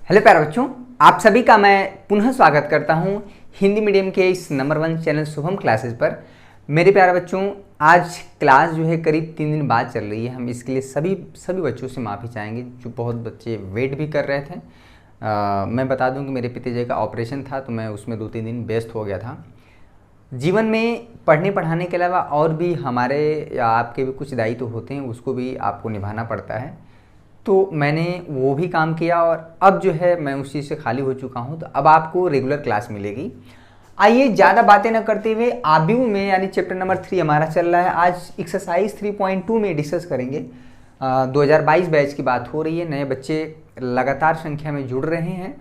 Hello प्यारे बच्चों, आप सभी का मैं पुनः स्वागत करता हूं हिंदी मीडियम के इस नंबर 1 चैनल शुभम क्लासेस पर। मेरे प्यारे बच्चों, आज क्लास जो है करीब 3 दिन बाद चल रही है। हम इसके लिए सभी बच्चों से माफ़ी चाहेंगे जो बहुत बच्चे वेट भी कर रहे थे। मैं बता दूं कि मेरे पिताजी का ऑपरेशन था, तो मैं उसमें 2-3 दिन व्यस्त हो गया था। जीवन में पढ़ने पढ़ाने के अलावा और भी हमारे या आपके भी कुछ दायित्व होते हैं, उसको भी आपको निभाना पड़ता है। तो मैंने वो भी काम किया और अब जो है मैं उस चीज़ से खाली हो चुका हूँ। तो अब आपको रेगुलर क्लास मिलेगी। आइए ज़्यादा बातें न करते हुए आबीयू में यानी चैप्टर नंबर 3 हमारा चल रहा है। आज एक्सरसाइज 3.2 में डिस्कस करेंगे। 2022 बैच की बात हो रही है। नए बच्चे लगातार संख्या में जुड़ रहे हैं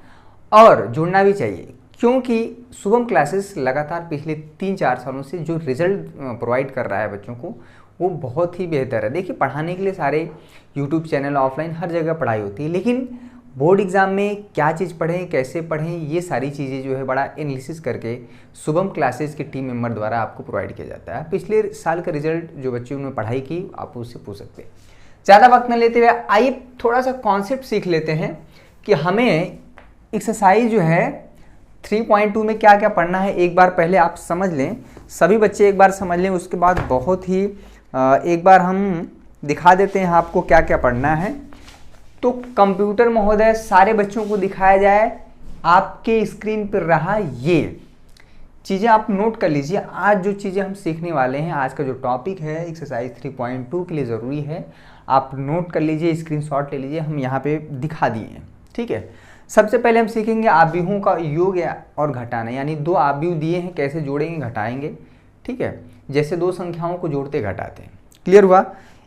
और जुड़ना भी चाहिए, क्योंकि शुभम क्लासेस लगातार पिछले 3-4 सालों से जो रिजल्ट प्रोवाइड कर रहा है बच्चों को, वो बहुत ही बेहतर है। देखिए, पढ़ाने के लिए सारे यूट्यूब चैनल, ऑफलाइन हर जगह पढ़ाई होती है, लेकिन बोर्ड एग्ज़ाम में क्या चीज़ पढ़ें, कैसे पढ़ें, ये सारी चीज़ें जो है बड़ा एनालिसिस करके शुभम क्लासेस के टीम मेंबर द्वारा आपको प्रोवाइड किया जाता है। पिछले साल का रिजल्ट जो बच्चों ने पढ़ाई की, आप उससे पूछ सकते हैं। ज़्यादा वक्त न लेते हुए आइए थोड़ा सा कॉन्सेप्ट सीख लेते हैं कि हमें एक्सरसाइज जो है 3.2 में क्या क्या पढ़ना है। एक बार पहले आप समझ लें, सभी बच्चे एक बार समझ लें, उसके बाद बहुत ही एक बार हम दिखा देते हैं आपको क्या क्या पढ़ना है। तो कंप्यूटर महोदय सारे बच्चों को दिखाया जाए। आपके स्क्रीन पर रहा ये चीज़ें, आप नोट कर लीजिए। आज जो चीज़ें हम सीखने वाले हैं, आज का जो टॉपिक है एक्सरसाइज 3.2 के लिए ज़रूरी है, आप नोट कर लीजिए, स्क्रीनशॉट ले लीजिए। हम यहाँ पे दिखा दिए हैं, ठीक है। सबसे पहले हम सीखेंगे आव्यूहों का योग और घटाना, यानी दो आव्यूह दिए हैं, कैसे जोड़ेंगे घटाएंगे, ठीक है। जैसे दो संख्याओं को जोड़ते घटाते हैं। क्लियर हुआ।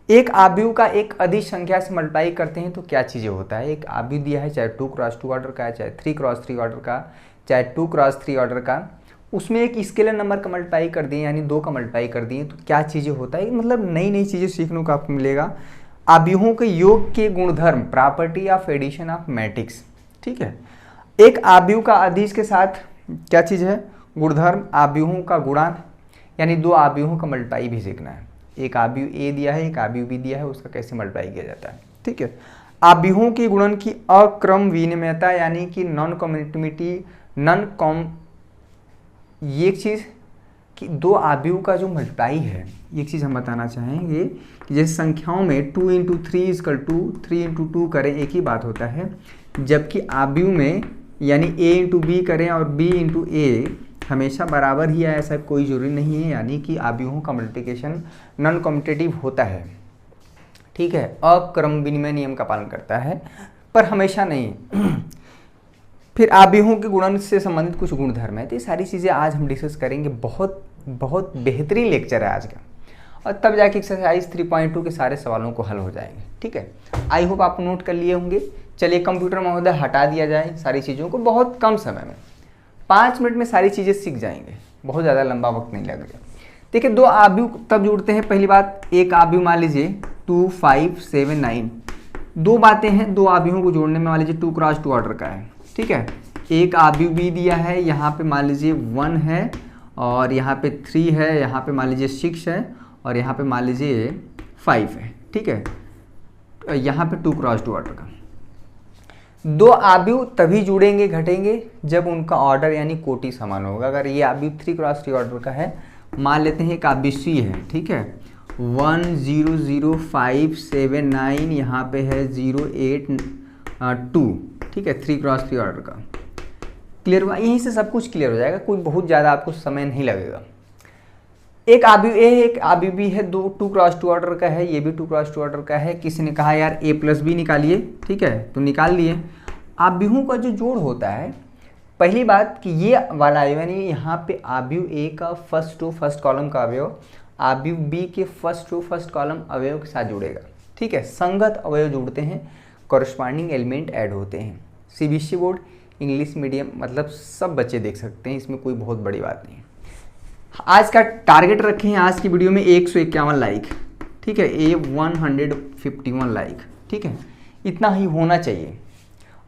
एक आव्यूह का एक अधिक संख्या से मल्टीप्लाई करते हैं तो क्या चीज़ें होता है। एक आव्यूह दिया है, चाहे 2x2 ऑर्डर का है, चाहे 3x3 ऑर्डर का, चाहे 2x3 ऑर्डर का, उसमें एक स्केलर नंबर का मल्टीप्लाई कर दिए, यानी 2 का मल्टीप्लाई कर दिए, तो क्या चीज़ें होता है। मतलब नई नई चीज़ें सीखने को आपको मिलेगा। आव्यूहों के योग के गुणधर्म, property of addition of matrix, ठीक है। एक आव्यूह का अधिश के साथ क्या चीज़ है, गुणधर्म। आव्यूहों का गुणा, यानी दो आव्यूहों का मल्टीप्लाई भी सीखना है। एक आव्यूह ए दिया है, एक आव्यूह बी दिया है, उसका कैसे मल्टीप्लाई किया जाता है, ठीक है। आव्यूहों के गुणन की अक्रम विनिमयता, यानी कि नॉन कम्युनिटी ये एक चीज़ कि दो आव्यूह का जो मल्टीप्लाई है, ये चीज़ हम बताना चाहेंगे कि जैसे संख्याओं में 2 × 3 = 2, 3 × 2 करें, एक ही बात होता है। जबकि आव्यूह में यानी a × b करें और b × a हमेशा बराबर ही है, ऐसा कोई जरूरी नहीं है। यानी कि आव्यूहों का मल्टीप्लिकेशन नॉन कम्यूटेटिव होता है, ठीक है। अक्रम विनिमय नियम का पालन करता है, पर हमेशा नहीं। फिर आव्यूहों के गुणन से संबंधित कुछ गुणधर्म है। तो ये सारी चीज़ें आज हम डिस्कस करेंगे। बहुत बहुत बेहतरीन लेक्चर है आज का, और तब जाके एक्सरसाइज 3.2 के सारे सवालों को हल हो जाएंगे, ठीक है। आई होप आप नोट कर लिए होंगे। चलिए कंप्यूटर महोदय हटा दिया जाए सारी चीज़ों को। बहुत कम समय में 5 मिनट में सारी चीज़ें सीख जाएंगे, बहुत ज़्यादा लंबा वक्त नहीं लगेगा। देखिए, दो आव्यूह तब जुड़ते हैं। पहली बात, एक आव्यूह मान लीजिए 2, 5, 7, 9। दो बातें हैं दो आव्यूहों को जोड़ने में। मान लीजिए 2x2 ऑर्डर का है, ठीक है। एक आव्यूह बी दिया है, यहाँ पे मान लीजिए 1 है, और यहाँ पे 3 है, यहाँ पे मान लीजिए 6 है, और यहाँ पे मान लीजिए 5 है, ठीक है। यहाँ पे 2x2 ऑर्डर का। दो आव्यूह तभी जुड़ेंगे घटेंगे जब उनका ऑर्डर यानी कोटि समान होगा। अगर ये आव्यूह 3x3 ऑर्डर का है, मान लेते हैं एक आव्यूह सी है, ठीक है। 1 0 0 5 7 9, यहाँ पे है 0 8 2, ठीक है, 3x3 ऑर्डर का। क्लियर हुआ। यहीं से सब कुछ क्लियर हो जाएगा, कोई बहुत ज़्यादा आपको समय नहीं लगेगा। एक आव्यूह ए है, एक आव्यूह बी है, 2x2 ऑर्डर का है, ये भी 2x2 ऑर्डर का है। किसी ने कहा यार a + b निकालिए, ठीक है, तो निकाल लिए। आव्यूहों का जो जोड़ होता है, पहली बात कि ये वाला यानी यहाँ पे आव्यूह ए का फर्स्ट टू फर्स्ट कॉलम का अवयव आव्यूह बी के फर्स्ट टू फर्स्ट कॉलम अवयव के साथ जुड़ेगा, ठीक है। संगत अवयव जुड़ते हैं, कॉरस्पॉन्डिंग एलिमेंट ऐड होते हैं। सीबीएसई बोर्ड, इंग्लिश मीडियम, मतलब सब बच्चे देख सकते हैं, इसमें कोई बहुत बड़ी बात नहीं है। आज का टारगेट रखें आज की वीडियो में 151 लाइक, ठीक है, 151 लाइक, ठीक है। इतना ही होना चाहिए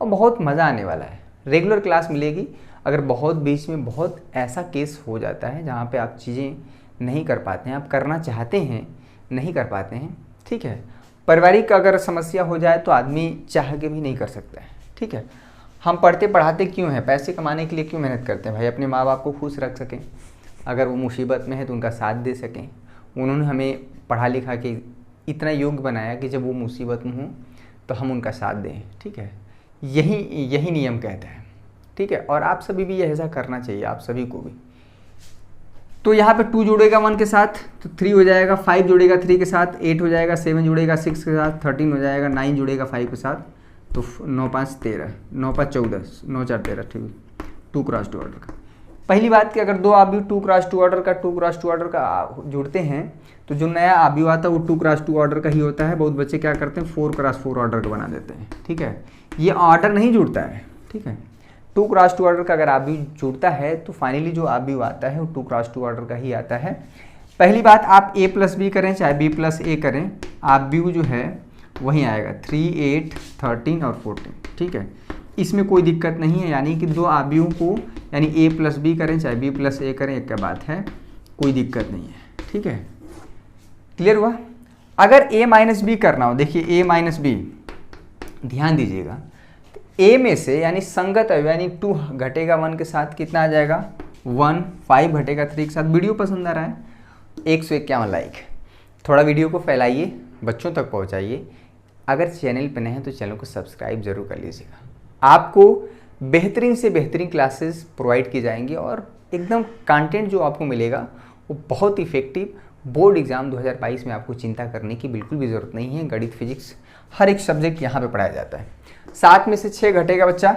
और बहुत मज़ा आने वाला है। रेगुलर क्लास मिलेगी। अगर बहुत बीच में बहुत ऐसा केस हो जाता है जहाँ पे आप चीज़ें नहीं कर पाते हैं, आप करना चाहते हैं नहीं कर पाते हैं, ठीक है। पारिवारिक अगर समस्या हो जाए तो आदमी चाह के भी नहीं कर सकता है, ठीक है। हम पढ़ते पढ़ाते क्यों हैं? पैसे कमाने के लिए क्यों मेहनत करते हैं भाई? अपने माँ बाप को खुश रख सकें, अगर वो मुसीबत में है तो उनका साथ दे सकें। उन्होंने हमें पढ़ा लिखा के इतना योग्य बनाया कि जब वो मुसीबत में हों तो हम उनका साथ दें, ठीक है। यही नियम कहता है, ठीक है। और आप सभी भी ऐसा करना चाहिए, आप सभी को भी। तो यहाँ पे 2 जुड़ेगा 1 के साथ तो 3 हो जाएगा, 5 जुड़ेगा 3 के साथ 8 हो जाएगा, 7 जुड़ेगा 6 के साथ 13 हो जाएगा, 9 जुड़ेगा 5 के साथ तो 9 5 13, 9 5 14, 9 4 13, ठीक। 2 क्रॉस 2 ऑर्डर का पहली बात कि अगर दो आव्यूह 2 क्रॉस 2 ऑर्डर का जुड़ते हैं तो जो नया आव्यूह आता है वो 2 क्रॉस 2 ऑर्डर का ही होता है। बहुत बच्चे क्या करते हैं 4 क्रॉस 4 ऑर्डर का बना देते हैं, ठीक है। ये ऑर्डर नहीं जुड़ता है, ठीक है। 2 क्रॉस 2 ऑर्डर का अगर आव्यूह जुड़ता है तो फाइनली जो आव्यूह आता है वो 2 क्रॉस 2 ऑर्डर का ही आता है। पहली बात, आप a प्लस बी करें चाहे b प्लस a करें, आव्यूह जो है वही आएगा 3, 8, 13 और 14, ठीक है। इसमें कोई दिक्कत नहीं है, यानी कि दो आव्यूहों को यानी a प्लस बी करें चाहे b प्लस a करें, एक क्या बात है, कोई दिक्कत नहीं है, ठीक है। क्लियर हुआ? अगर a माइनस बी करना हो, देखिए a माइनस बी, ध्यान दीजिएगा, a में से यानी संगत अवयव यानी 2 घटेगा 1 के साथ, कितना आ जाएगा 1, 5 घटेगा 3 के साथ। वीडियो पसंद आ रहा है 151 लाइक, थोड़ा वीडियो को फैलाइए, बच्चों तक पहुंचाइए। अगर चैनल पर नए हैं तो चैनल को सब्सक्राइब जरूर कर लीजिएगा। आपको बेहतरीन से बेहतरीन क्लासेस प्रोवाइड की जाएंगी और एकदम कंटेंट जो आपको मिलेगा वो बहुत इफेक्टिव। बोर्ड एग्जाम 2022 में आपको चिंता करने की बिल्कुल भी ज़रूरत नहीं है। गणित, फिजिक्स, हर एक सब्जेक्ट यहाँ पे पढ़ाया जाता है। 7 में से 6 घटेगा बच्चा,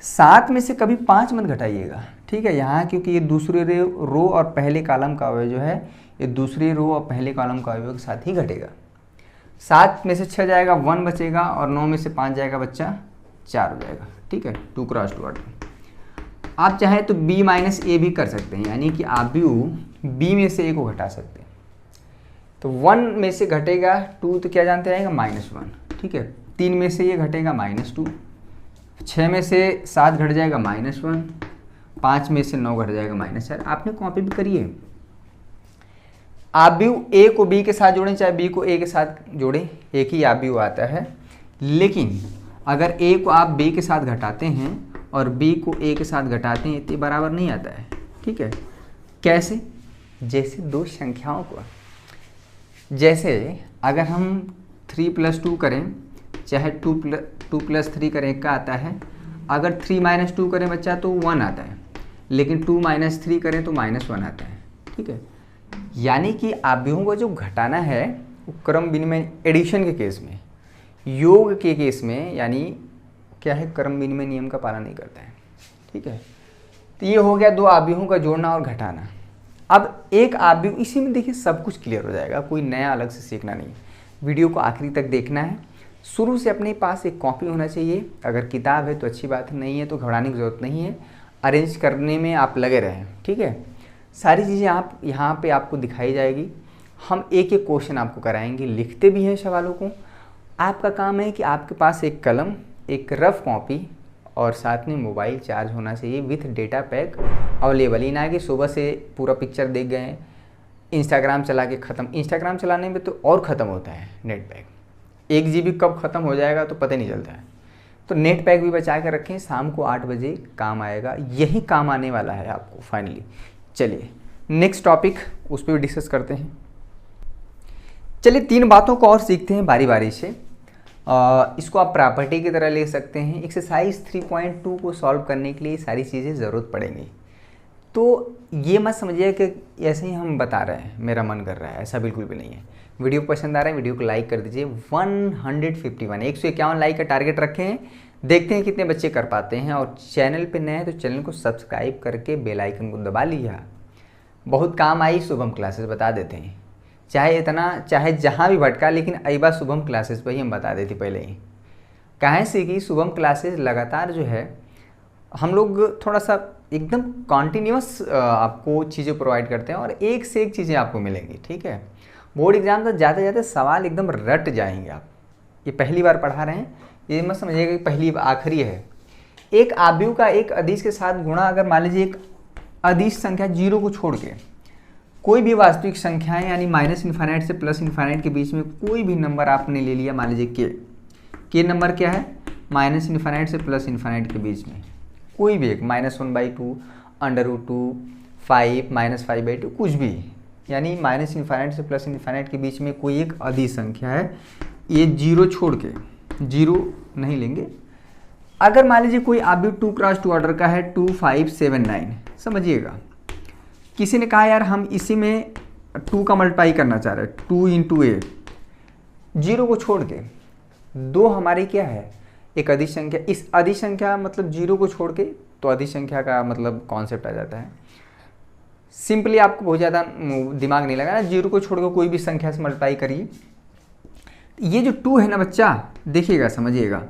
7 में से कभी 5 मत घटाइएगा, ठीक है। यहाँ क्योंकि ये दूसरे रो और पहले कॉलम का अवयव जो है ये दूसरे रो और पहले कॉलम का अवयव के साथ ही घटेगा। 7 में से 6 जाएगा, 1 बचेगा और 9 में से 5 जाएगा बच्चा, 4 हो जाएगा, ठीक है। 2 क्रॉस 2 ऑर्डर। आप चाहे तो b माइनस ए भी कर सकते हैं, यानी कि आव्यूह b में से a को घटा सकते हैं। तो 1 में से घटेगा 2 तो क्या जानते आएगा -1, ठीक है। 3 में से ये घटेगा -2, 6 में से 7 घट जाएगा -1, 5 में से 9 घट जाएगा -4। आपने कॉपी भी करिए। आव्यूह a को b के साथ जोड़ें चाहे b को a के साथ जोड़ें, एक ही आव्यूह आता है। लेकिन अगर a को आप b के साथ घटाते हैं और b को a के साथ घटाते हैं तो बराबर नहीं आता है, ठीक है। कैसे? जैसे दो संख्याओं को, जैसे अगर हम 3 + 2 करें चाहे 2 + 3 करें, क्या आता है? अगर 3 - 2 करें बच्चा तो 1 आता है, लेकिन 2 - 3 करें तो -1 आता है, ठीक है। यानी कि आव्यूहों को जो घटाना है वो क्रम विनिमय एडिशन के केस में, योग के केस में यानी क्या है, क्रम विनिमय नियम का पालन नहीं करता है, ठीक है। तो ये हो गया दो आव्यूहों का जोड़ना और घटाना। अब एक आव्यूह, इसी में देखिए सब कुछ क्लियर हो जाएगा, कोई नया अलग से सीखना नहीं। वीडियो को आखिरी तक देखना है। शुरू से अपने पास एक कॉपी होना चाहिए, अगर किताब है तो अच्छी बात है, नहीं है तो घबराने की ज़रूरत नहीं है। अरेंज करने में आप लगे रहें, ठीक है। सारी चीज़ें आप यहाँ पे आपको दिखाई जाएगी। हम एक एक क्वेश्चन आपको कराएंगे, लिखते भी हैं सवालों को। आपका काम है कि आपके पास एक कलम, एक रफ कॉपी और साथ में मोबाइल चार्ज होना चाहिए विथ डेटा पैक अवेलेबल। ही ना कि सुबह से पूरा पिक्चर देख गए, इंस्टाग्राम चला के ख़त्म। इंस्टाग्राम चलाने में तो और ख़त्म होता है नेट पैक, 1 GB कब ख़त्म हो जाएगा तो पता नहीं चलता है। तो नेट पैक भी बचा कर रखें, शाम को 8 बजे काम आएगा, यही काम आने वाला है आपको फाइनली। चलिए नेक्स्ट टॉपिक उस पर भी डिस्कस करते हैं। चलिए 3 बातों को और सीखते हैं बारी बारी से। इसको आप प्रॉपर्टी की तरह ले सकते हैं। एक्सरसाइज 3.2 को सॉल्व करने के लिए सारी चीज़ें ज़रूरत पड़ेंगी। तो ये मत समझिए कि ऐसे ही हम बता रहे हैं, मेरा मन कर रहा है, ऐसा बिल्कुल भी नहीं है। वीडियो पसंद आ रहा है, वीडियो को लाइक कर दीजिए। 151 लाइक का टारगेट रखे हैं, देखते हैं कितने बच्चे कर पाते हैं। और चैनल पे नए हैं तो चैनल को सब्सक्राइब करके बेल आइकन को दबा लीजिए। बहुत काम आई शुभम क्लासेस, बता देते हैं, चाहे जहाँ भी भटका, लेकिन अइबा शुभम क्लासेस पर ही हम बता देते पहले ही। कहें से कि शुभम क्लासेस लगातार जो है हम लोग थोड़ा सा एकदम कॉन्टीन्यूअस आपको चीज़ें प्रोवाइड करते हैं और एक से एक चीज़ें आपको मिलेंगी, ठीक है। बोर्ड एग्जाम तक जाते जाते सवाल एकदम रट जाएंगे आप। ये पहली बार पढ़ा रहे हैं, ये मत समझिएगा कि पहली आखिरी है। एक आव्यूह का एक अदिश के साथ गुणा, अगर मान लीजिए एक अदिश संख्या 0 को छोड़ के कोई भी वास्तविक संख्याएं यानी -∞ से +∞ के बीच में कोई भी नंबर आपने ले लिया, मान लीजिए के नंबर क्या है माइनस इन्फाइनाइट से प्लस इन्फाइनाइट के बीच में कोई भी एक -1/2 √2 5 -5/2 कुछ भी, यानी माइनस इन्फाइनाइट से प्लस इन्फाइनाइट के बीच में कोई एक अदिश संख्या है, ये जीरो छोड़ के, जीरो नहीं लेंगे। अगर मान लीजिए कोई आप भी 2x2 ऑर्डर का है 2 5 7 9, समझिएगा किसी ने कहा यार हम इसी में 2 का मल्टीप्लाई करना चाह रहे हैं, 2 × a, जीरो को छोड़ के, दो हमारी क्या है एक अदिश संख्या, इस अदिश संख्या मतलब जीरो को छोड़ के तो अदिश संख्या का मतलब कॉन्सेप्ट आ जाता है। सिंपली आपको बहुत ज़्यादा दिमाग नहीं लगाना, जीरो को छोड़ के कोई भी संख्या से मल्टीप्लाई करिए। ये जो 2 है ना बच्चा, देखिएगा समझिएगा,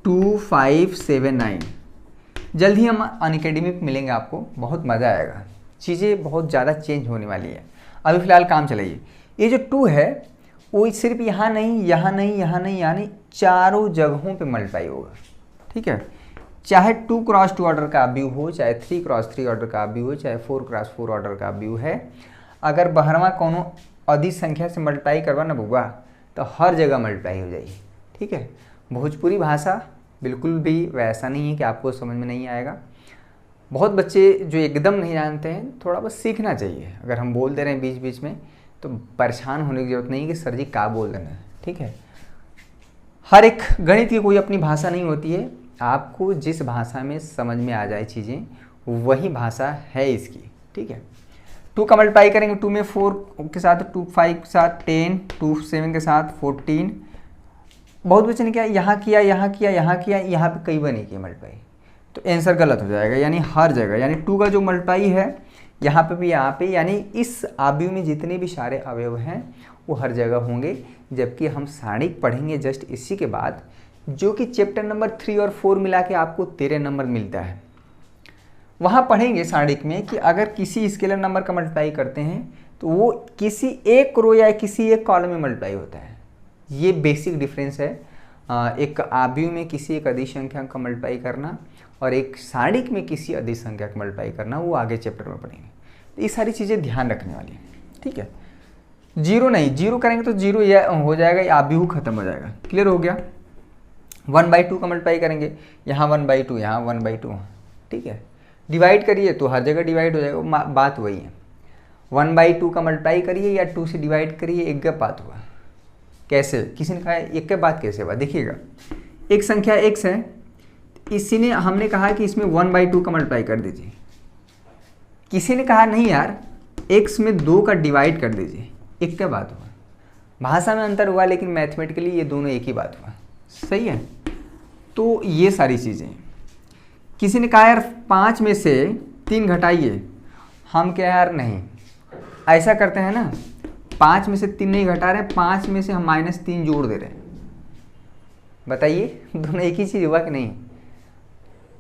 2 5 7 9, जल्द ही हम अनअकैडमी पे मिलेंगे, आपको बहुत मज़ा आएगा, चीज़ें बहुत ज़्यादा चेंज होने वाली है। अभी फ़िलहाल काम चलाइए। ये जो 2 है वो सिर्फ यहाँ नहीं, यहाँ नहीं, यहाँ नहीं, यानी चारों जगहों पे मल्टीप्लाई होगा, ठीक है। चाहे 2x2 ऑर्डर का व्यू हो, चाहे 3x3 ऑर्डर का व्यू हो, चाहे 4x4 ऑर्डर का व्यू है, अगर बहरवा कोनो अदिश संख्या से मल्टीप्लाई करवा ना बुआ तो हर जगह मल्टीप्लाई हो जाएगी, ठीक है। भोजपुरी भाषा बिल्कुल भी वैसा नहीं है कि आपको समझ में नहीं आएगा। बहुत बच्चे जो एकदम नहीं जानते हैं, थोड़ा बस सीखना चाहिए। अगर हम बोल दे रहे हैं बीच बीच में तो परेशान होने की जरूरत नहीं कि सर जी क्या बोल देना है, ठीक है। हर एक गणित की कोई अपनी भाषा नहीं होती है, आपको जिस भाषा में समझ में आ जाए चीज़ें वही भाषा है इसकी, ठीक है। 2 का मल्टीप्लाई करेंगे, 2 में 4 के साथ, 2 5 के साथ 10, 2 7 के साथ 14। बहुत बच्चे ने क्या यहाँ किया, यहाँ किया, यहाँ किया, यहाँ पे कई बार नहीं किया मल्टीप्लाई, तो आंसर गलत हो जाएगा। यानी हर जगह, यानी 2 का जो मल्टीप्लाई है यहाँ पे भी, यहाँ पे, यानी इस अवयव में जितने भी सारे अवयव हैं वो हर जगह होंगे। जबकि हम सारणिक पढ़ेंगे जस्ट इसी के बाद, जो कि चैप्टर नंबर 3 और 4 मिला के आपको 13 नंबर मिलता है। वहाँ पढ़ेंगे सारणिक में कि अगर किसी स्केलर नंबर का मल्टीप्लाई करते हैं तो वो किसी एक रो या किसी एक कॉलम में मल्टीप्लाई होता है। ये बेसिक डिफरेंस है एक अवयव में किसी एक अदिश संख्या का मल्टीप्लाई करना और एक सारणिक में किसी अदिश संख्या का मल्टीप्लाई करना, वो आगे चैप्टर में पढ़ेंगे। तो ये सारी चीज़ें ध्यान रखने वाली हैं, ठीक है। जीरो नहीं, जीरो करेंगे तो जीरो यह हो जाएगा, ये अवयव खत्म हो जाएगा। क्लियर हो गया। 1/2 का मल्टीप्लाई करेंगे, यहाँ 1/2, यहाँ 1/2, ठीक है। डिवाइड करिए तो हर जगह डिवाइड हो जाएगा, बात वही है। 1/2 का मल्टीप्लाई करिए या 2 से डिवाइड करिए, एक गप बात हुआ। कैसे, किसी ने कहा एक के बाद कैसे हुआ, देखिएगा। एक संख्या x है, इसी ने हमने कहा कि इसमें 1/2 का मल्टीप्लाई कर दीजिए। किसी ने कहा नहीं यार x में 2 का डिवाइड कर दीजिए, एक क्या बात हुआ। भाषा में अंतर हुआ लेकिन मैथमेटिकली ये दोनों एक ही बात हुआ, सही है। तो ये सारी चीज़ें। किसी ने कहा यार 5 में से 3 घटाइए, हम क्या यार नहीं ऐसा करते हैं ना, 5 में से 3 नहीं घटा रहे, 5 में से हम -3 जोड़ दे रहे हैं। बताइए दोनों एक ही चीज़ हुआ कि नहीं,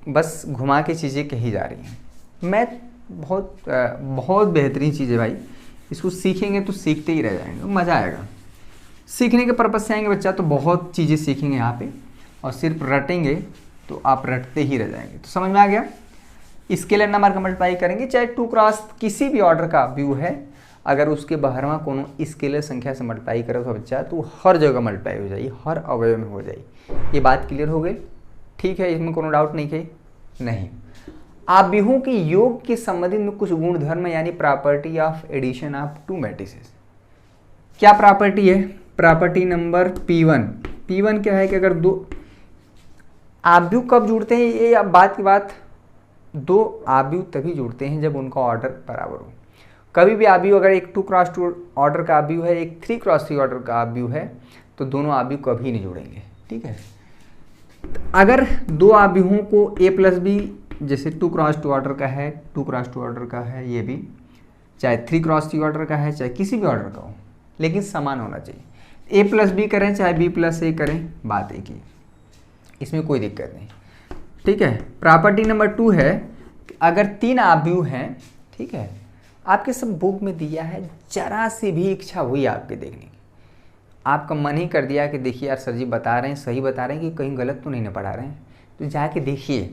बस घुमा के चीज़ें कही जा रही हैं। मैथ बहुत बेहतरीन चीज़ है भाई, इसको सीखेंगे तो सीखते ही रह जाएंगे, मज़ा आएगा। सीखने के पर्पज़ से आएंगे बच्चा तो बहुत चीज़ें सीखेंगे यहाँ पे, और सिर्फ रटेंगे तो आप रटते ही रह जाएंगे। तो समझ में आ गया। स्केलर नंबर का मल्टीप्लाई करेंगे, चाहे 2x किसी भी ऑर्डर का व्यू है, अगर उसके बाहरवा कोनो स्केलर संख्या से मल्टीप्लाई करे तो बच्चा तो हर जगह मल्टीप्लाई हो जाएगी, हर अवयव में हो जाएगी। ये बात क्लियर हो गई, ठीक है, इसमें कोनो डाउट नहीं है। नहीं, अवयवों के योग के संबंधित में कुछ गुणधर्म यानी property of addition of 2 matrices. क्या प्रॉपर्टी है, प्रॉपर्टी नंबर P1। P1 क्या है कि अगर 2 अवयव कब जुड़ते हैं, ये अब बात की बात, 2 अवयव तभी जुड़ते हैं जब उनका ऑर्डर बराबर हो। कभी भी अवयव अगर एक 2x2 ऑर्डर का अवयव है, एक 3x3 ऑर्डर का अवयव है, तो दोनों अवयव कभी नहीं जुड़ेंगे, ठीक है। अगर 2 अवयवों को a+b, जैसे 2x2 ऑर्डर का है, 2x2 ऑर्डर का है, ये भी चाहे 3x3 ऑर्डर का है, चाहे किसी भी ऑर्डर का हो, लेकिन समान होना चाहिए। a+b करें चाहे b+a करें, बात एक ही, इसमें कोई दिक्कत नहीं, ठीक है। प्रॉपर्टी नंबर 2 है कि अगर 3 अवयव हैं, ठीक है, आपके सब बुक में दिया है, जरा सी भी इच्छा हुई आपके देखने की, आपका मन ही कर दिया कि देखिए यार सर जी बता रहे हैं, सही बता रहे हैं कि कहीं गलत तो नहीं ना पढ़ा रहे हैं, तो जाके देखिए।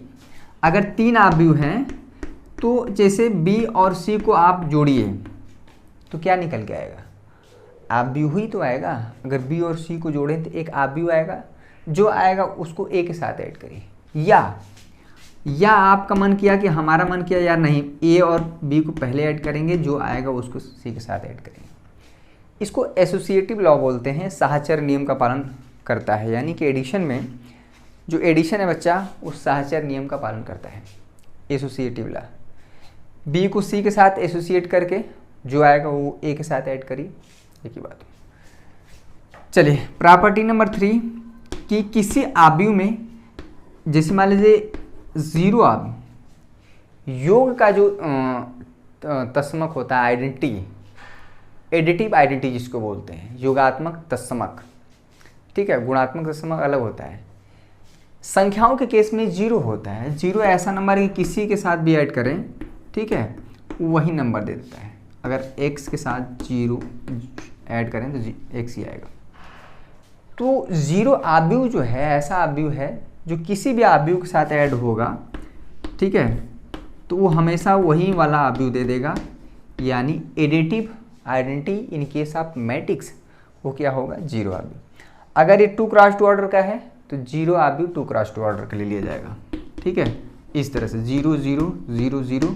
अगर 3 अवयव हैं तो जैसे b और c को आप जोड़िए तो क्या निकल के आएगा, अवयव ही तो आएगा। अगर b और c को जोड़ें तो एक अवयव आएगा, जो आएगा उसको ए के साथ ऐड करिए। या आपका मन किया कि हमारा मन किया यार नहीं, ए और बी को पहले ऐड करेंगे, जो आएगा उसको सी के साथ ऐड करेंगे। इसको एसोसिएटिव लॉ बोलते हैं, साहचर्य नियम का पालन करता है। यानी कि एडिशन में जो एडिशन है बच्चा, उस साहचर्य नियम का पालन करता है, एसोसिएटिव लॉ। बी को सी के साथ एसोसिएट करके जो आएगा वो ए के साथ ऐड करिए, एक ही बात। चलिए प्रॉपर्टी नंबर 3 कि किसी आव्यूह में, जैसे मान लीजिए 0 आव्यूह, योग का जो तत्समक होता है, आइडेंटिटी, एडिटिव आइडेंटिटी जिसको बोलते हैं, योगात्मक तत्समक, ठीक है, गुणात्मक तत्समक अलग होता है। संख्याओं के केस में 0 होता है। 0 ऐसा नंबर है कि किसी के साथ भी ऐड करें, ठीक है, वही नंबर दे देता है। अगर x के साथ 0 ऐड करें तो x ही आएगा। तो 0 आव्यूह जो है ऐसा आव्यूह है जो किसी भी आव्यूह के साथ ऐड होगा, ठीक है, तो वो हमेशा वही वाला आव्यूह दे देगा, यानी additive identity in case of matrix वो क्या होगा, 0 आव्यूह। अगर ये 2x2 ऑर्डर का है तो 0 आव्यूह 2x2 ऑर्डर के लिए लिया जाएगा, ठीक है, इस तरह से 0 0 0 0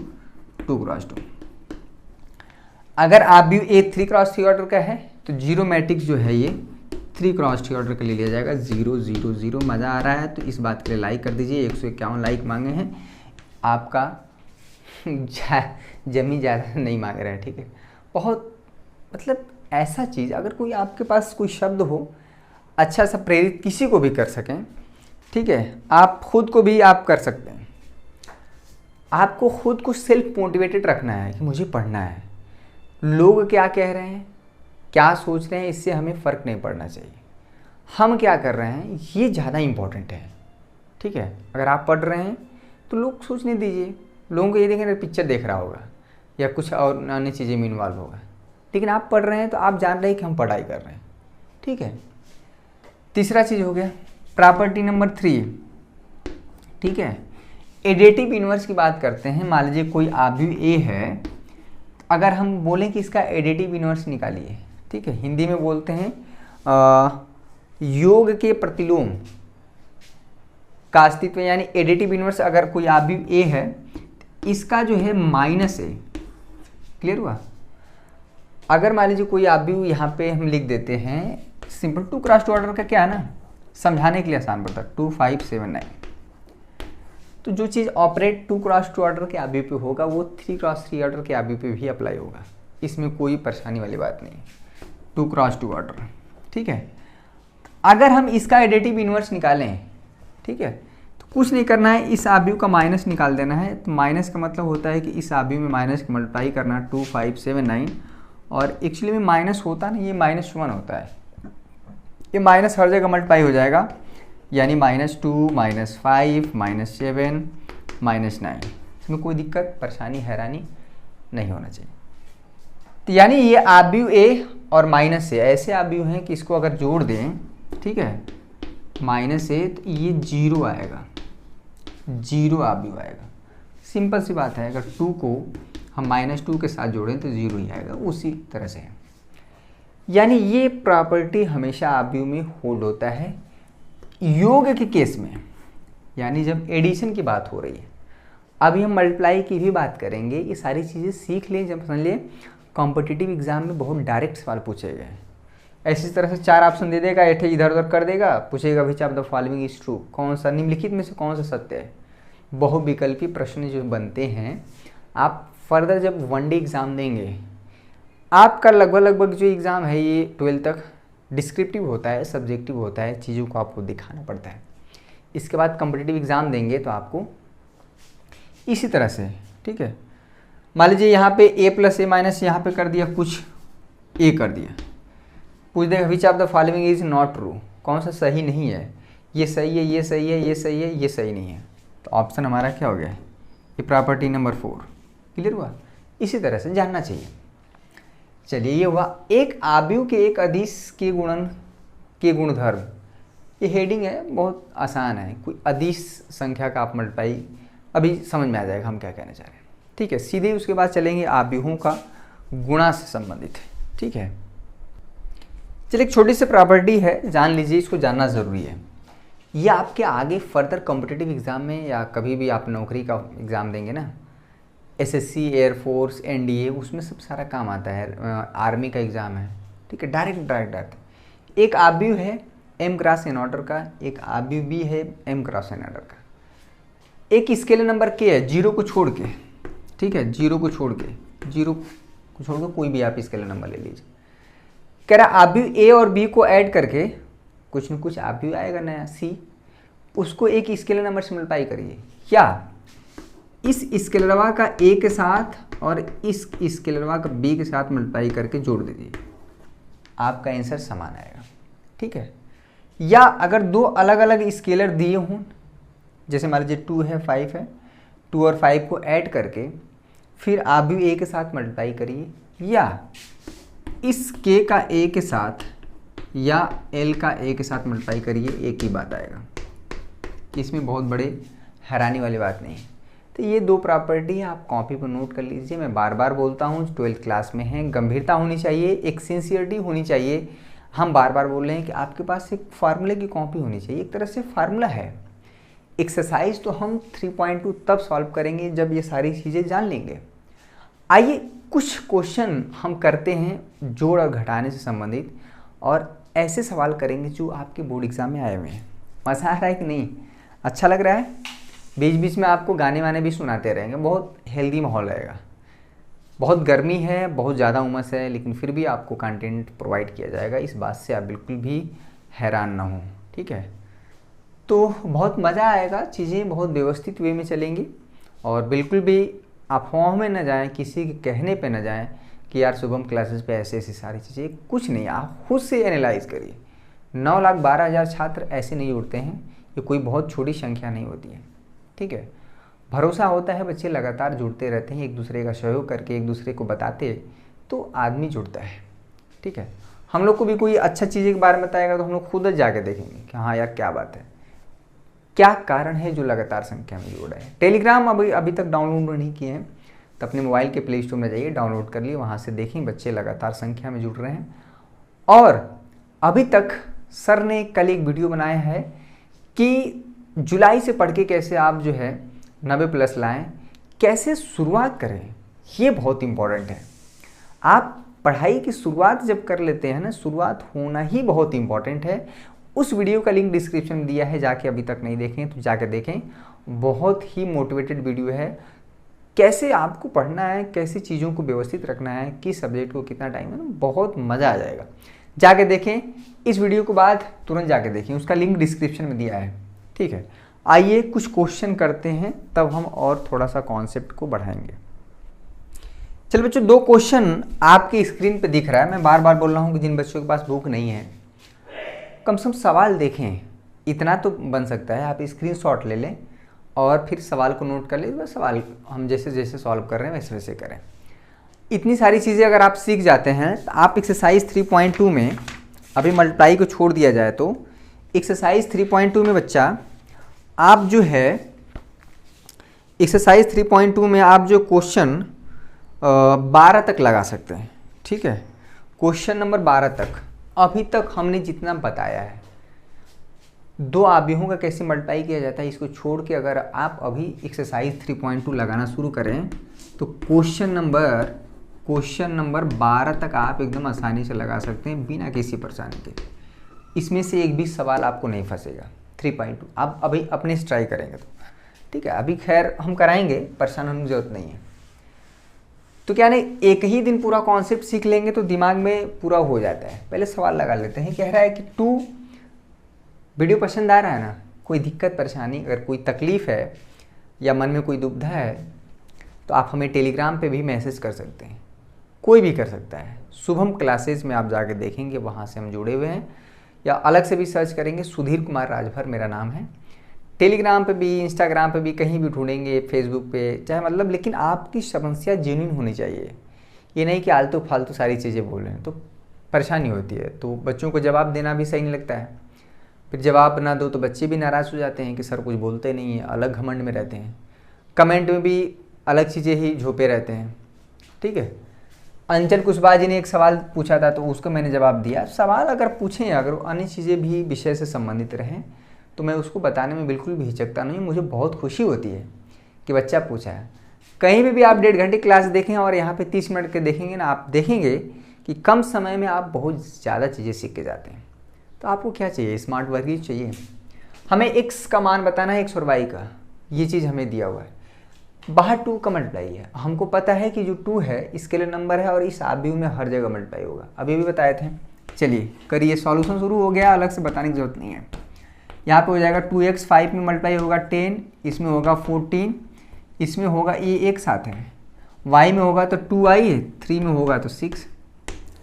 2x2। अगर आव्यूह ए 3x3 ऑर्डर का है तो 0 मैट्रिक्स जो है ये 3x3 ऑर्डर के लिए लिया जाएगा, 0 0 0। मज़ा आ रहा है तो इस बात के लिए लाइक कर दीजिए। 151 लाइक मांगे हैं, आपका जमी ज़्यादा नहीं मांग रहा है, ठीक है। बहुत मतलब ऐसा चीज़, अगर कोई आपके पास कोई शब्द हो अच्छा सा प्रेरित किसी को भी कर सकें, ठीक है, आप खुद को भी आप कर सकते हैं। आपको खुद को सेल्फ मोटिवेटेड रखना है कि मुझे पढ़ना है, लोग क्या कह रहे हैं, क्या सोच रहे हैं, इससे हमें फ़र्क नहीं पड़ना चाहिए। हम क्या कर रहे हैं ये ज़्यादा इम्पोर्टेंट है, ठीक है। अगर आप पढ़ रहे हैं तो लोग सोचने दीजिए, लोगों को ये देखेंगे पिक्चर देख रहा होगा या कुछ और अन्य चीज़ें में इन्वॉल्व होगा, लेकिन आप पढ़ रहे हैं तो आप जान रहे हैं कि हम पढ़ाई कर रहे हैं, ठीक है। तीसरा चीज़ हो गया प्रॉपर्टी नंबर 3, ठीक है। एडिटिव इन्वर्स की बात करते हैं। मान लीजिए कोई आव्यूह ए है, अगर हम बोलें कि इसका एडिटिव इन्वर्स निकालिए, ठीक है, हिंदी में बोलते हैं योग के प्रतिलोम का अस्तित्व, यानी एडिटिव इन्वर्स। अगर कोई आव्यूह ए है, इसका जो है माइनस ए, क्लियर हुआ। अगर मान लीजिए कोई आव्यूह यहाँ पे हम लिख देते हैं सिंपल 2x2 ऑर्डर का, क्या है ना, समझाने के लिए आसान पड़ता है, 2 5 7 9। तो जो चीज़ ऑपरेट 2x2 ऑर्डर के आव्यूह पे होगा वो 3x3 ऑर्डर के आव्यूह पे भी अप्लाई होगा, इसमें कोई परेशानी वाली बात नहीं। 2x2 ऑर्डर, ठीक है। अगर हम इसका एडिटिव इन्वर्स निकालें, ठीक है, तो कुछ नहीं करना है, इस आव्यूह का माइनस निकाल देना है। तो माइनस का मतलब होता है कि इस आव्यूह में माइनस का मल्टीप्लाई करना, 2 5 7 9, और एक्चुअली में माइनस होता नहीं, ये -1 होता है, ये माइनस हर जगह मल्टीप्लाई हो जाएगा, यानी -2 -5 -7 -9। इसमें कोई दिक्कत परेशानी हैरानी नहीं होना चाहिए। तो यानी ये आव्यूह ए और माइनस ए ऐसे आव्यूह हैं कि इसको अगर जोड़ दें, ठीक है, माइनस ए, तो ये 0 आएगा, 0 आव्यूह आएगा। सिंपल सी बात है, अगर 2 को हम -2 के साथ जोड़ें तो 0 ही आएगा, उसी तरह से है। यानी ये प्रॉपर्टी हमेशा आव्यूह में होल्ड होता है योग के केस में, यानी जब एडिशन की बात हो रही है। अभी हम मल्टीप्लाई की भी बात करेंगे, ये सारी चीज़ें सीख लें, जब समझ लें कॉम्पिटिटिव एग्जाम में बहुत डायरेक्ट सवाल पूछे गए। ऐसी तरह से 4 ऑप्शन दे देगा, ऐठे इधर उधर कर देगा, पूछेगा which of the following is true, कौन सा निम्नलिखित में से कौन सा सत्य है। बहुविकल्पी प्रश्न जो बनते हैं, आप फर्दर जब वनडे एग्ज़ाम देंगे, आपका लगभग जो एग्ज़ाम है ये 12 तक डिस्क्रिप्टिव होता है, सब्जेक्टिव होता है, चीज़ों को आपको दिखाना पड़ता है। इसके बाद कॉम्पिटिटिव एग्ज़ाम देंगे तो आपको इसी तरह से, ठीक है। मान लीजिए यहाँ पे a + a- यहाँ पे कर दिया, कुछ a कर दिया, पूछ देगा which of the following is not true, कौन सा सही नहीं है, ये सही है, ये सही है, ये सही है, ये सही नहीं है। तो ऑप्शन हमारा क्या हो गया, ये प्रॉपर्टी नंबर 4, क्लियर हुआ। इसी तरह से जानना चाहिए। चलिए ये हुआ एक आव्यूह के एक अदिश के गुणन के गुणधर्म। ये हेडिंग है, बहुत आसान है, कोई अदिश संख्या का आप मल्टीप्लाई, अभी समझ में आ जाएगा हम क्या कहना चाह रहे हैं, ठीक है। सीधे उसके बाद चलेंगे आव्यूहों का गुणा से संबंधित, ठीक है। चलिए एक छोटी सी प्रॉपर्टी है, जान लीजिए, इसको जानना ज़रूरी है। ये आपके आगे फर्दर कॉम्पिटिटिव एग्ज़ाम में या कभी भी आप नौकरी का एग्ज़ाम देंगे ना, एसएससी, एयरफोर्स, एनडीए, उसमें सब सारा काम आता है। आर्मी का एग्ज़ाम है, ठीक है, डायरेक्ट एक आबयू है एम क्रॉस एन ऑर्डर का, एक आबयू भी है एम क्रॉस एन ऑर्डर का, एक स्केलर नंबर के है जीरो को छोड़ के, ठीक है, जीरो को छोड़ के कोई भी आप स्केलर नंबर ले लीजिए। कह रहा आबयू ए और बी को ऐड करके कुछ न कुछ आबयू आएगा नया सी, उसको एक स्केलर नंबर से मल्टीप्लाई करिए, या इस स्केलरवा का ए के साथ और इस स्केलरवा का बी के साथ मल्टीप्लाई करके जोड़ दीजिए, आपका आंसर समान आएगा, ठीक है। या अगर दो अलग अलग स्केलर दिए हों, जैसे मान लीजिए 2 है 5 है, 2 और 5 को ऐड करके फिर आप भी ए के साथ मल्टीप्लाई करिए, या इस के का ए के साथ या एल का ए के साथ मल्टीप्लाई करिए, एक ही बात आएगा। इसमें बहुत बड़े हैरानी वाली बात नहीं है। तो ये दो प्रॉपर्टी आप कॉपी पर नोट कर लीजिए। मैं बार बार बोलता हूँ, 12th क्लास में है, गंभीरता होनी चाहिए, एक सिंसियरिटी होनी चाहिए। हम बार बार बोल रहे हैं कि आपके पास एक फार्मूले की कॉपी होनी चाहिए, एक तरह से फार्मूला है। एक्सरसाइज तो हम 3.2 तब सॉल्व करेंगे जब ये सारी चीज़ें जान लेंगे। आइए कुछ क्वेश्चन हम करते हैं जोड़ और घटाने से संबंधित, और ऐसे सवाल करेंगे जो आपके बोर्ड एग्जाम में आए हुए हैं। मज़ा आ रहा है कि नहीं? अच्छा लग रहा है? बीच बीच में आपको गाने वाने भी सुनाते रहेंगे, बहुत हेल्दी माहौल रहेगा। बहुत गर्मी है, बहुत ज़्यादा उमस है, लेकिन फिर भी आपको कंटेंट प्रोवाइड किया जाएगा, इस बात से आप बिल्कुल भी हैरान ना हो, ठीक है। तो बहुत मज़ा आएगा, चीज़ें बहुत व्यवस्थित वे में चलेंगी, और बिल्कुल भी अफवाह में न जाएं, किसी के कहने पे न जाएं कि यार शुभम क्लासेस पे ऐसे ऐसी सारी चीज़ें, कुछ नहीं, आप खुद से एनालाइज करिए। 9,12,000 छात्र ऐसे नहीं उठते हैं, ये कोई बहुत छोटी संख्या नहीं होती है, ठीक है। भरोसा होता है, बच्चे लगातार जुड़ते रहते हैं, एक दूसरे का सहयोग करके एक दूसरे को बताते तो आदमी जुड़ता है, ठीक है। हम लोग को भी कोई अच्छा चीज़ के बारे में बताएगा तो हम लोग खुद जाके देखेंगे कि हाँ यार क्या बात है, क्या कारण है जो लगातार संख्या में जुड़ रहे हैं। टेलीग्राम अभी तक डाउनलोड नहीं किए हैं तो अपने मोबाइल के प्ले स्टोर में जाइए, डाउनलोड कर लिए, वहाँ से देखें बच्चे लगातार संख्या में जुड़ रहे हैं। और अभी तक सर ने कल एक वीडियो बनाया है कि जुलाई से पढ़ के कैसे आप जो है 90+ लाएं, कैसे शुरुआत करें, ये बहुत इम्पॉर्टेंट है। आप पढ़ाई की शुरुआत जब कर लेते हैं ना, शुरुआत होना ही बहुत इम्पॉर्टेंट है। उस वीडियो का लिंक डिस्क्रिप्शन में दिया है, जाके अभी तक नहीं देखें तो जाके देखें, बहुत ही मोटिवेटेड वीडियो है। कैसे आपको पढ़ना है, कैसे चीज़ों को व्यवस्थित रखना है, किस सब्जेक्ट को कितना टाइम है, बहुत मज़ा आ जाएगा। जाके देखें, इस वीडियो के बाद तुरंत जाके देखें, उसका लिंक डिस्क्रिप्शन में दिया है, ठीक है। आइए कुछ क्वेश्चन करते हैं, तब हम और थोड़ा सा कॉन्सेप्ट को बढ़ाएंगे। चलो बच्चों, दो क्वेश्चन आपकी स्क्रीन पे दिख रहा है। मैं बार बार बोल रहा हूँ कि जिन बच्चों के पास बुक नहीं है, कम से कम सवाल देखें, इतना तो बन सकता है। आप स्क्रीनशॉट ले लें और फिर सवाल को नोट कर लें, बस सवाल हम जैसे जैसे सॉल्व कर रहे हैं वैसे वैसे करें। इतनी सारी चीज़ें अगर आप सीख जाते हैं तो आप एक्सरसाइज 3.2 में, अभी मल्टीप्लाई को छोड़ दिया जाए तो एक्सरसाइज 3.2 में बच्चा आप जो है एक्सरसाइज 3.2 में आप जो क्वेश्चन 12 तक लगा सकते हैं, ठीक है। क्वेश्चन नंबर 12 तक अभी तक हमने जितना बताया है, दो आव्यूहों का कैसे मल्टीप्लाई किया जाता है, इसको छोड़ के अगर आप अभी एक्सरसाइज 3.2 लगाना शुरू करें तो क्वेश्चन नंबर 12 तक आप एकदम आसानी से लगा सकते हैं बिना किसी परेशानी के। इसमें से एक भी सवाल आपको नहीं फंसेगा। 3.2 आप अभी अपने से ट्राई करेंगे तो ठीक है। अभी खैर हम कराएंगे, परेशान होने की जरूरत नहीं है। तो क्या नहीं, एक ही दिन पूरा कॉन्सेप्ट सीख लेंगे तो दिमाग में पूरा हो जाता है। पहले सवाल लगा लेते हैं। कह रहा है कि 2, वीडियो पसंद आ रहा है ना, कोई दिक्कत परेशानी, अगर कोई तकलीफ़ है या मन में कोई दुविधा है तो आप हमें टेलीग्राम पे भी मैसेज कर सकते हैं, कोई भी कर सकता है। शुभम क्लासेस में आप जाके देखेंगे, वहाँ से हम जुड़े हुए हैं, या अलग से भी सर्च करेंगे, सुधीर कुमार राजभर मेरा नाम है। टेलीग्राम पे भी, इंस्टाग्राम पे भी, कहीं भी ढूंढेंगे, फेसबुक पे चाहे, मतलब लेकिन आपकी समस्या जेन्युइन होनी चाहिए। ये नहीं कि आलतू फालतू सारी चीज़ें बोल रहे हैं तो परेशानी होती है, तो बच्चों को जवाब देना भी सही नहीं लगता है। फिर जवाब ना दो तो बच्चे भी नाराज़ हो जाते हैं कि सर कुछ बोलते नहीं है, अलग घमंड में रहते हैं, कमेंट में भी अलग चीज़ें ही झोपे रहते हैं, ठीक है। अंचल कुशवाहा जी ने एक सवाल पूछा था तो उसको मैंने जवाब दिया। सवाल अगर पूछें, अगर अन्य चीज़ें भी विषय से संबंधित रहें तो मैं उसको बताने में बिल्कुल भी हिचकता नहीं, मुझे बहुत खुशी होती है कि बच्चा पूछा है। कहीं भी आप 1.5 घंटे क्लास देखें और यहाँ पे 30 मिनट के देखेंगे ना, आप देखेंगे कि कम समय में आप बहुत ज़्यादा चीज़ें सीख के जाते हैं। तो आपको क्या चाहिए, स्मार्ट वर्किंग चाहिए। हमें x का मान बताना है, x और y का, ये चीज़ हमें दिया हुआ है। बाहर 2 का मल्टीप्लाई है, हमको पता है कि जो 2 है स्केलर नंबर है और इस आव्यूह में हर जगह मल्टीप्लाई होगा, अभी भी बताए थे। चलिए करिए, सॉल्यूशन शुरू हो गया, अलग से बताने की जरूरत नहीं है। यहाँ पे हो जाएगा 2x, 5 में मल्टीप्लाई होगा 10, इसमें होगा 14, इसमें होगा ये एक साथ है, y में होगा तो 2y, 3 में होगा तो 6।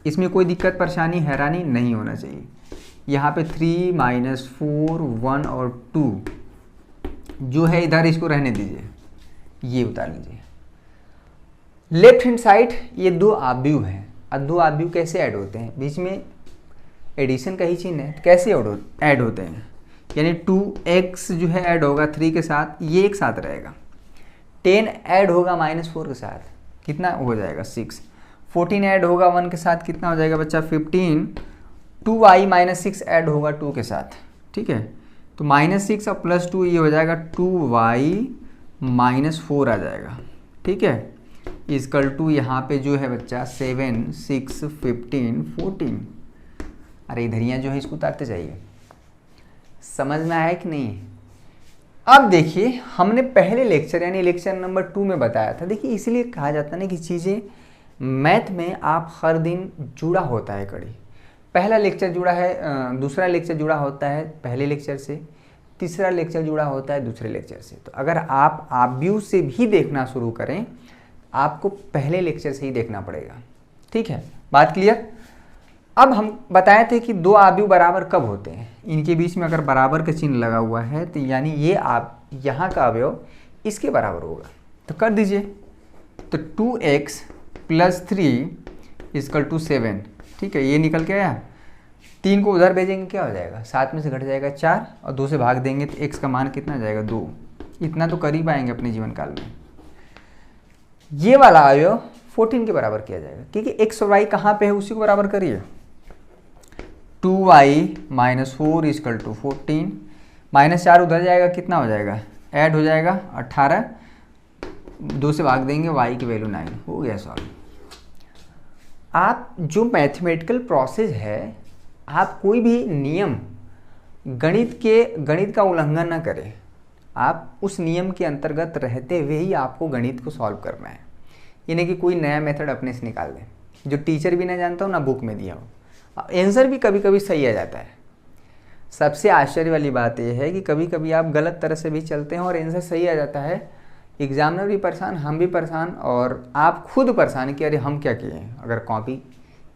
इसमें कोई दिक्कत परेशानी हैरानी नहीं होना चाहिए। यहाँ पे 3 - 4 1 और 2 जो है इधर, इसको रहने दीजिए, ये उतार लीजिए। लेफ्ट हैंड साइड ये 2 आव्यूह हैं। अब 2 आव्यूह कैसे ऐड होते हैं, बीच में एडिशन का ही चिन्ह है, कैसे ऐड होते हैं, यानी 2x जो है ऐड होगा 3 के साथ, ये एक साथ रहेगा। 10 ऐड होगा -4 के साथ, कितना हो जाएगा 6। 14 ऐड होगा 1 के साथ, कितना हो जाएगा बच्चा 15। 2y - 6 ऐड होगा 2 के साथ, ठीक है, तो -6 और +2 ये हो जाएगा 2y - 4 आ जाएगा, ठीक है, इक्वल टू यहाँ पे जो है बच्चा 7 6 15 14। अरे इधर यहाँ जो है इसको उतारते जाइए, समझ में आया कि नहीं। अब देखिए हमने पहले लेक्चर यानी लेक्चर नंबर 2 में बताया था। देखिए इसलिए कहा जाता है ना कि चीज़ें मैथ में आप हर दिन जुड़ा होता है कड़ी। पहला लेक्चर जुड़ा है, दूसरा लेक्चर जुड़ा होता है पहले लेक्चर से, तीसरा लेक्चर जुड़ा होता है दूसरे लेक्चर से। तो अगर आप आव्यूह से भी देखना शुरू करें, आपको पहले लेक्चर से ही देखना पड़ेगा, ठीक है, बात क्लियर। अब हम बताए थे कि 2 आव्यूह बराबर कब होते हैं, इनके बीच में अगर बराबर का चिन्ह लगा हुआ है तो यानी ये यहाँ का अवयव इसके बराबर होगा। तो कर दीजिए, तो 2x + 3 = 7, ठीक है, ये निकल के आया। 3 को उधर भेजेंगे क्या हो जाएगा, 7 में से घट जाएगा 4 और 2 से भाग देंगे तो x का मान कितना जाएगा 2। इतना तो कर ही पाएंगे अपने जीवन काल में। ये वाला अवयव 14 के बराबर किया जाएगा, क्योंकि x और y कहाँ पे है उसी को बराबर करिए। 2y - 4 = 14, -4 उधर जाएगा, कितना हो जाएगा, ऐड हो जाएगा 18, 2 से भाग देंगे y की वैल्यू 9, हो गया सॉल्व। आप जो मैथमेटिकल प्रोसेस है, आप कोई भी नियम गणित का उल्लंघन ना करें, आप उस नियम के अंतर्गत रहते हुए ही आपको गणित को सॉल्व करना है। ये नहीं कि कोई नया मेथड अपने से निकाल दें जो टीचर भी ना जानता हो ना बुक में दिया हो। आंसर भी कभी कभी सही आ जाता है। सबसे आश्चर्य वाली बात यह है कि कभी कभी आप गलत तरह से भी चलते हैं और आंसर सही आ जाता है। एग्जामिनर भी परेशान, हम भी परेशान और आप खुद परेशान कि अरे हम क्या किए हैं, अगर कॉपी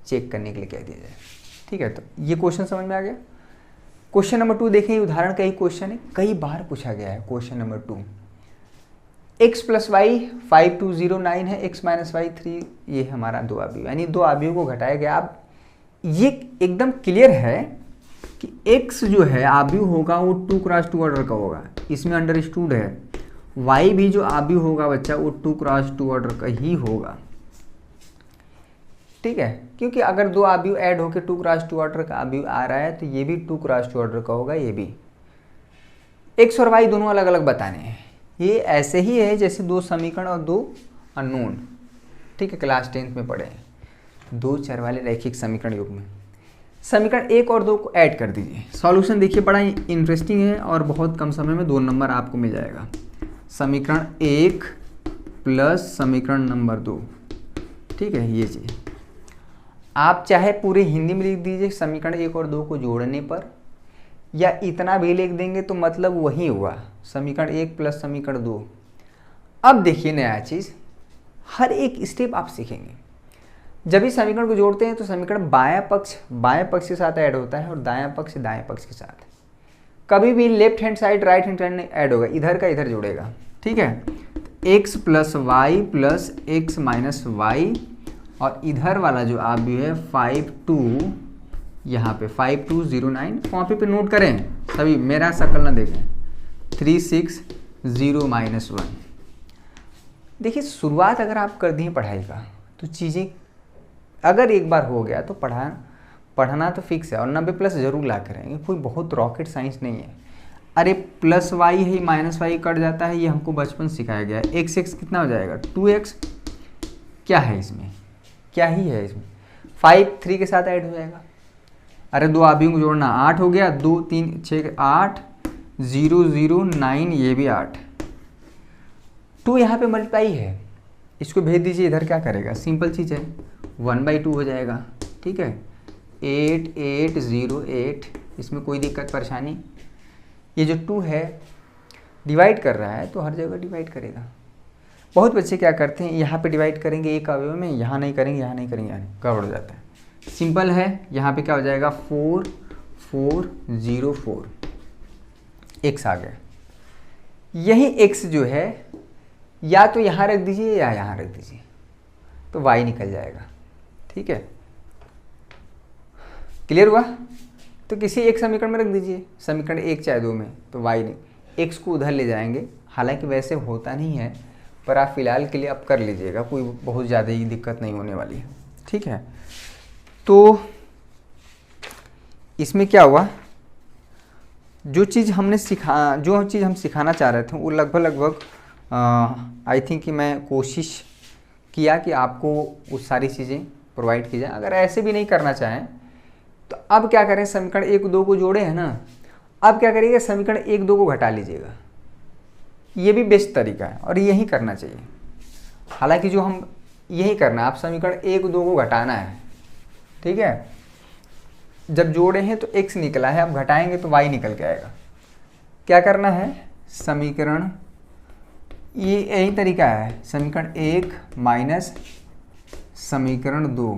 चेक करने के लिए कह दिया जाए, ठीक है। तो ये क्वेश्चन समझ में आ गया। क्वेश्चन नंबर 2 देखें, उदाहरण का ही क्वेश्चन है, कई बार पूछा गया है। क्वेश्चन नंबर 2, x + y 5209 है, x - y 3, ये हमारा 2 आव्यूह, यानी 2 आव्यूह को घटाया गया। अब ये एकदम क्लियर है कि x जो है आव्यूह होगा वो 2 × 2 ऑर्डर का होगा, इसमें अंडरस्टूड है। y भी जो आव्यूह होगा बच्चा वो 2 × 2 ऑर्डर का ही होगा, ठीक है, क्योंकि अगर 2 आव्यूह ऐड होकर 2 × 2 ऑर्डर का आव्यूह आ रहा है तो ये भी 2 × 2 ऑर्डर का होगा। ये भी x और y दोनों अलग अलग बताने हैं। ये ऐसे ही है जैसे 2 समीकरण और 2 अननोन, ठीक है, क्लास 10th में पढ़े हैं। 2 चर वाले रैखिक समीकरण युग्म में समीकरण 1 और 2 को ऐड कर दीजिए। सॉल्यूशन देखिए बड़ा इंटरेस्टिंग है और बहुत कम समय में 2 नंबर आपको मिल जाएगा। समीकरण 1 + समीकरण नंबर 2, ठीक है, ये चीज़ आप चाहे पूरे हिंदी में लिख दीजिए समीकरण 1 और 2 को जोड़ने पर, या इतना भी लिख देंगे तो मतलब वही हुआ, समीकरण 1 + समीकरण 2। अब देखिए नया चीज़, हर एक स्टेप आप सीखेंगे। जब भी समीकरण को जोड़ते हैं तो समीकरण बायां पक्ष के साथ ऐड होता है और दायां पक्ष दाएं पक्ष के साथ। कभी भी left hand side right hand side नहीं ऐड होगा, इधर का इधर जुड़ेगा, ठीक है। x + y + x - y और इधर वाला जो आव्यूह है 52, यहाँ पे 5209, कॉपी पे नोट करें सभी, मेरा शक्ल ना देखें, 360 - 1। देखिए शुरुआत अगर आप कर दिए पढ़ाई का तो चीज़ें अगर एक बार हो गया तो पढ़ना तो फिक्स है, और 90+ जरूर ला करेंगे, कोई बहुत रॉकेट साइंस नहीं है। अरे प्लस वाई है, माइनस वाई कट जाता है, ये हमको बचपन सिखाया गया है। एक्स एक्स कितना हो जाएगा 2x। क्या है इसमें, क्या ही है इसमें, 5 3 के साथ ऐड हो जाएगा। अरे दो आबियों को जोड़ना, 8 हो गया, 2 3 6 8 0 0 9, ये भी 8। 2 यहाँ पे मल्टीप्लाई है, इसको भेज दीजिए इधर, क्या करेगा, सिंपल चीज़ है, 1/2 हो जाएगा। ठीक है, 8 8 0 8, इसमें कोई दिक्कत परेशानी। ये जो 2 है डिवाइड कर रहा है तो हर जगह डिवाइड करेगा। बहुत बच्चे क्या करते हैं, यहाँ पे डिवाइड करेंगे एक अवयव में, यहाँ नहीं करेंगे, यहाँ नहीं करेंगे, यहाँ गड़बड़ हो जाता है। सिंपल है, यहाँ पे क्या हो जाएगा 4 4 0 4, x आ गया। यही x जो है या तो यहाँ रख दीजिए या यहाँ रख दीजिए, तो y निकल जाएगा। ठीक है, क्लियर हुआ। तो किसी एक समीकरण में रख दीजिए, समीकरण 1 चाहे 2 में, तो y नहीं, x को उधर ले जाएंगे। हालांकि वैसे होता नहीं है, पर आप फिलहाल के लिए अब कर लीजिएगा, कोई बहुत ज़्यादा ही दिक्कत नहीं होने वाली है। ठीक है, तो इसमें क्या हुआ, जो चीज़ हम सिखाना चाह रहे थे वो लगभग आई थिंक कि मैं कोशिश किया कि आपको वो सारी चीज़ें प्रोवाइड की जाए। अगर ऐसे भी नहीं करना चाहें तो अब क्या करें, समीकरण 1 2 को जोड़े हैं ना, अब क्या करिएगा, समीकरण 1 2 को घटा लीजिएगा। ये भी बेस्ट तरीका है और यही करना चाहिए। हालांकि जो हम यही करना है, आप समीकरण 1 2 को घटाना है। ठीक है, जब जोड़े हैं तो x निकला है, अब घटाएंगे तो y निकल के आएगा। क्या करना है, समीकरण, ये यही तरीका है, समीकरण 1 माइनस समीकरण 2।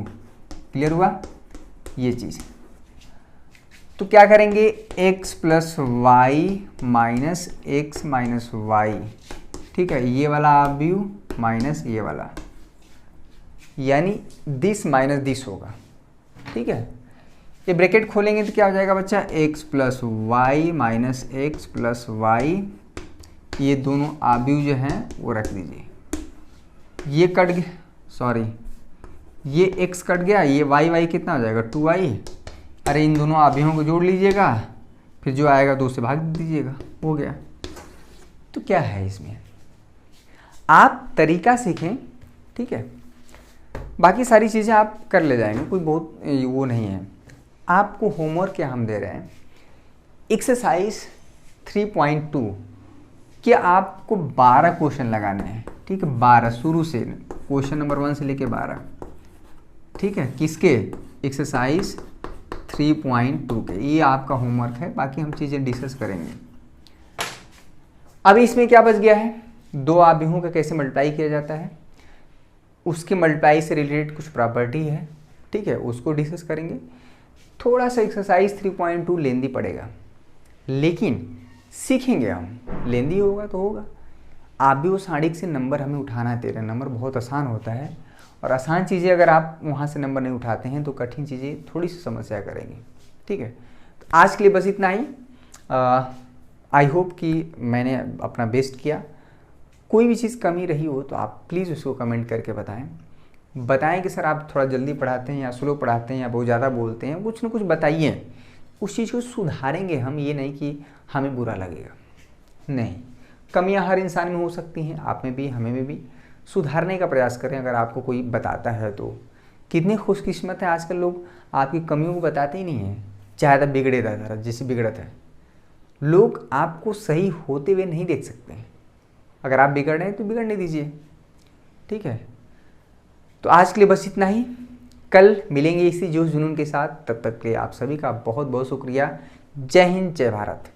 क्लियर हुआ ये चीज़। तो क्या करेंगे, x plus Y minus X minus Y. ठीक है, ये वाला अवयव माइनस ये वाला, यानी दिस माइनस दिस होगा। ठीक है, ये ब्रैकेट खोलेंगे तो क्या हो जाएगा बच्चा, x plus Y minus X plus Y. ये दोनों अवयव जो हैं वो रख दीजिए, ये कट गया, सॉरी ये x कट गया, ये y कितना हो जाएगा 2y। अरे इन दोनों अवयवों को जोड़ लीजिएगा, फिर जो आएगा 2 से भाग दीजिएगा, हो गया। तो क्या है इसमें, आप तरीका सीखें। ठीक है, बाकी सारी चीज़ें आप कर ले जाएंगे, कोई बहुत वो नहीं है। आपको होमवर्क क्या हम दे रहे हैं, एक्सरसाइज 3.2 कि आपको 12 क्वेश्चन लगाने हैं। ठीक है, 12 शुरू से, क्वेश्चन नंबर 1 से लेके 12। ठीक है, किसके, एक्सरसाइज 3.2 के। ये आपका होमवर्क है, बाकी हम चीज़ें डिस्कस करेंगे। अभी इसमें क्या बच गया है, 2 अवयवों का कैसे मल्टीप्लाई किया जाता है, उसके मल्टीप्लाई से रिलेटेड कुछ प्रॉपर्टी है। ठीक है, उसको डिस्कस करेंगे। थोड़ा सा एक्सरसाइज 3.2 लेंदी पड़ेगा, लेकिन सीखेंगे हम। लेंदी होगा तो होगा, आप भी वो साड़िक से नंबर हमें उठाना है। 13 नंबर बहुत आसान होता है, और आसान चीज़ें अगर आप वहाँ से नंबर नहीं उठाते हैं तो कठिन चीज़ें थोड़ी सी समस्या करेंगी। ठीक है, तो आज के लिए बस इतना ही। आई होप कि मैंने अपना बेस्ट किया। कोई भी चीज़ कमी रही हो तो आप प्लीज़ उसको कमेंट करके बताएं कि सर आप थोड़ा जल्दी पढ़ाते हैं या स्लो पढ़ाते हैं या बहुत ज़्यादा बोलते हैं, कुछ ना कुछ बताइए। उस चीज़ को सुधारेंगे हम, ये नहीं कि हमें बुरा लगेगा। नहीं, कमियां हर इंसान में हो सकती हैं, आप में भी, हमें में भी। सुधारने का प्रयास करें। अगर आपको कोई बताता है तो कितने खुशकिस्मत है, आजकल लोग आपकी कमियों को बताते ही नहीं हैं। ज़्यादा बिगड़े रहता है, जैसे बिगड़त है, लोग आपको सही होते हुए नहीं देख सकते हैं। अगर आप बिगड़ रहे हैं तो बिगड़ने दीजिए। ठीक है, तो आज के लिए बस इतना ही। कल मिलेंगे इसी जोश जुनून के साथ। तब तक के लिए आप सभी का बहुत बहुत शुक्रिया। जय हिंद, जय भारत।